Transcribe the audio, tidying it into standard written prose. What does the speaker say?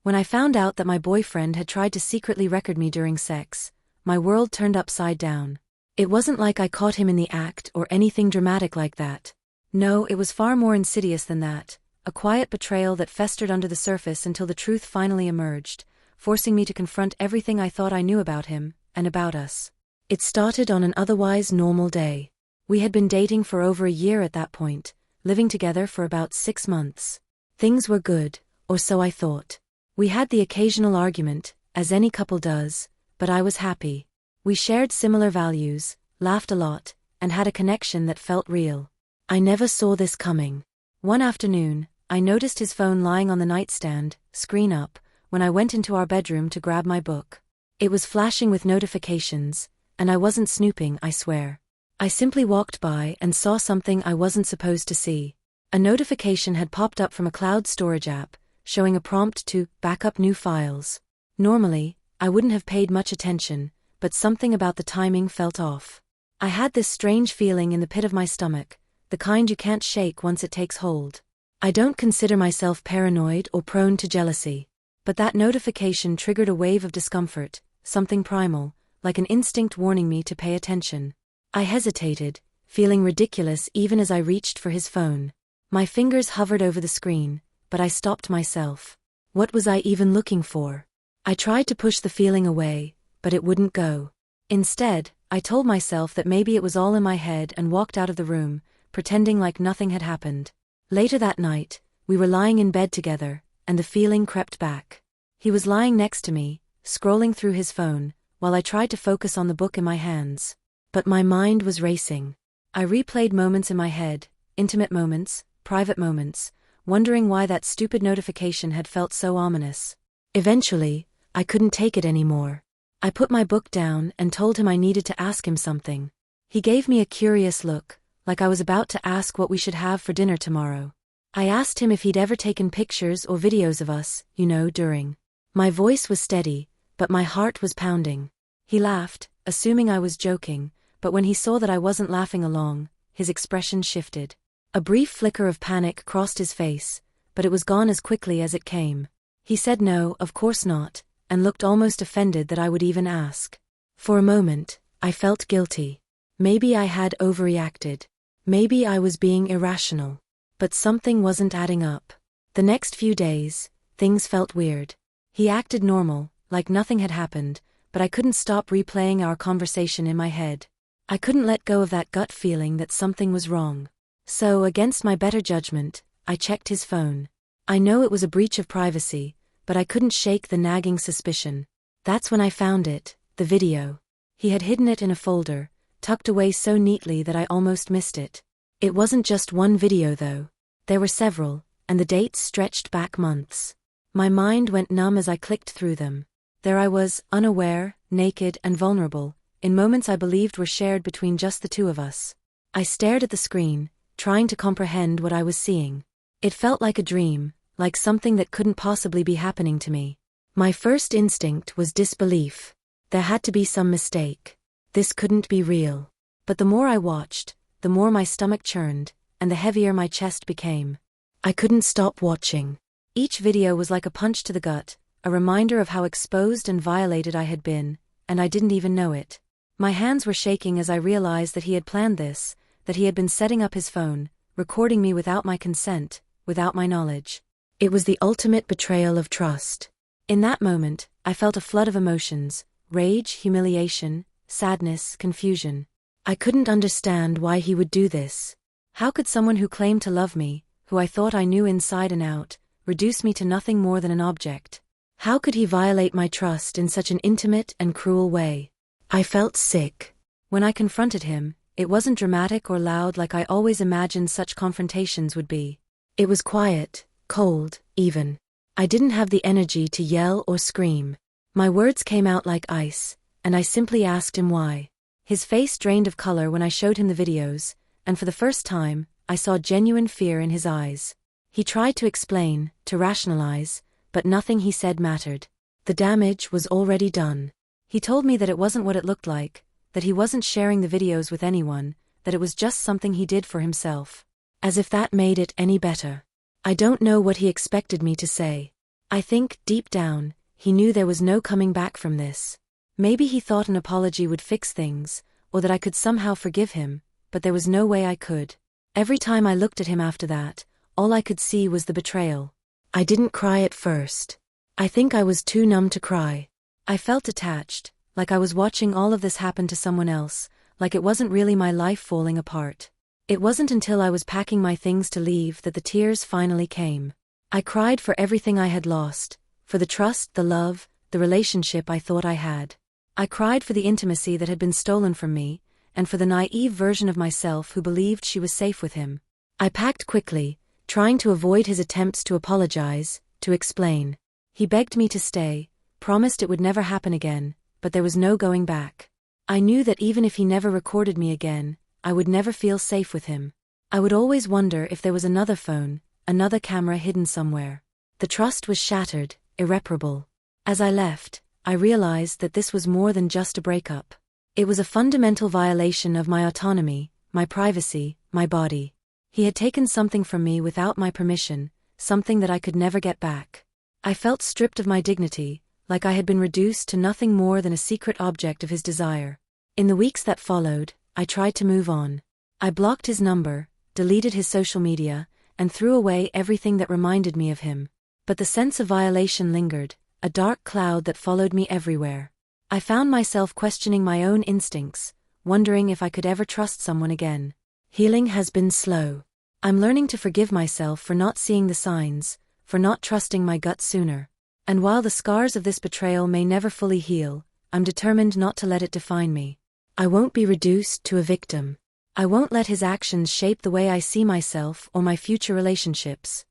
When I found out that my boyfriend had tried to secretly record me during sex, my world turned upside down. It wasn't like I caught him in the act or anything dramatic like that. No, it was far more insidious than that, a quiet betrayal that festered under the surface until the truth finally emerged, forcing me to confront everything I thought I knew about him, and about us. It started on an otherwise normal day. We had been dating for over a year at that point, living together for about 6 months. Things were good, or so I thought. We had the occasional argument, as any couple does, but I was happy. We shared similar values, laughed a lot, and had a connection that felt real. I never saw this coming. One afternoon, I noticed his phone lying on the nightstand, screen up, when I went into our bedroom to grab my book. It was flashing with notifications, and I wasn't snooping, I swear. I simply walked by and saw something I wasn't supposed to see. A notification had popped up from a cloud storage app, showing a prompt to back up new files. Normally, I wouldn't have paid much attention, but something about the timing felt off. I had this strange feeling in the pit of my stomach, the kind you can't shake once it takes hold. I don't consider myself paranoid or prone to jealousy, but that notification triggered a wave of discomfort, something primal, like an instinct warning me to pay attention. I hesitated, feeling ridiculous even as I reached for his phone. My fingers hovered over the screen, but I stopped myself. What was I even looking for? I tried to push the feeling away, but it wouldn't go. Instead, I told myself that maybe it was all in my head and walked out of the room, pretending like nothing had happened. Later that night, we were lying in bed together, and the feeling crept back. He was lying next to me, scrolling through his phone, while I tried to focus on the book in my hands. But my mind was racing. I replayed moments in my head, intimate moments, private moments, wondering why that stupid notification had felt so ominous. Eventually, I couldn't take it anymore. I put my book down and told him I needed to ask him something. He gave me a curious look, like I was about to ask what we should have for dinner tomorrow. I asked him if he'd ever taken pictures or videos of us, during. My voice was steady, but my heart was pounding. He laughed, assuming I was joking, but when he saw that I wasn't laughing along, his expression shifted. A brief flicker of panic crossed his face, but it was gone as quickly as it came. He said no, of course not, and looked almost offended that I would even ask. For a moment, I felt guilty. Maybe I had overreacted. Maybe I was being irrational. But something wasn't adding up. The next few days, things felt weird. He acted normal, like nothing had happened, but I couldn't stop replaying our conversation in my head. I couldn't let go of that gut feeling that something was wrong. So, against my better judgment, I checked his phone. I know it was a breach of privacy, but I couldn't shake the nagging suspicion. That's when I found it, the video. He had hidden it in a folder, tucked away so neatly that I almost missed it. It wasn't just one video though. There were several, and the dates stretched back months. My mind went numb as I clicked through them. There I was, unaware, naked and vulnerable, in moments I believed were shared between just the two of us. I stared at the screen, trying to comprehend what I was seeing. It felt like a dream, like something that couldn't possibly be happening to me. My first instinct was disbelief. There had to be some mistake. This couldn't be real. But the more I watched, the more my stomach churned, and the heavier my chest became. I couldn't stop watching. Each video was like a punch to the gut, a reminder of how exposed and violated I had been, and I didn't even know it. My hands were shaking as I realized that he had planned this, that he had been setting up his phone, recording me without my consent, without my knowledge. It was the ultimate betrayal of trust. In that moment, I felt a flood of emotions: rage, humiliation, sadness, confusion. I couldn't understand why he would do this. How could someone who claimed to love me, who I thought I knew inside and out, reduce me to nothing more than an object? How could he violate my trust in such an intimate and cruel way? I felt sick. When I confronted him, it wasn't dramatic or loud like I always imagined such confrontations would be. It was quiet, cold, even. I didn't have the energy to yell or scream. My words came out like ice, and I simply asked him why. His face drained of color when I showed him the videos, and for the first time, I saw genuine fear in his eyes. He tried to explain, to rationalize, but nothing he said mattered. The damage was already done. He told me that it wasn't what it looked like, that he wasn't sharing the videos with anyone, that it was just something he did for himself. As if that made it any better. I don't know what he expected me to say. I think, deep down, he knew there was no coming back from this. Maybe he thought an apology would fix things, or that I could somehow forgive him, but there was no way I could. Every time I looked at him after that, all I could see was the betrayal. I didn't cry at first. I think I was too numb to cry. I felt detached, like I was watching all of this happen to someone else, like it wasn't really my life falling apart. It wasn't until I was packing my things to leave that the tears finally came. I cried for everything I had lost, for the trust, the love, the relationship I thought I had. I cried for the intimacy that had been stolen from me, and for the naive version of myself who believed she was safe with him. I packed quickly, trying to avoid his attempts to apologize, to explain. He begged me to stay, promised it would never happen again, but there was no going back. I knew that even if he never recorded me again, I would never feel safe with him. I would always wonder if there was another phone, another camera hidden somewhere. The trust was shattered, irreparable. As I left, I realized that this was more than just a breakup. It was a fundamental violation of my autonomy, my privacy, my body. He had taken something from me without my permission, something that I could never get back. I felt stripped of my dignity, like I had been reduced to nothing more than a secret object of his desire. In the weeks that followed, I tried to move on. I blocked his number, deleted his social media, and threw away everything that reminded me of him. But the sense of violation lingered, a dark cloud that followed me everywhere. I found myself questioning my own instincts, wondering if I could ever trust someone again. Healing has been slow. I'm learning to forgive myself for not seeing the signs, for not trusting my gut sooner. And while the scars of this betrayal may never fully heal, I'm determined not to let it define me. I won't be reduced to a victim. I won't let his actions shape the way I see myself or my future relationships.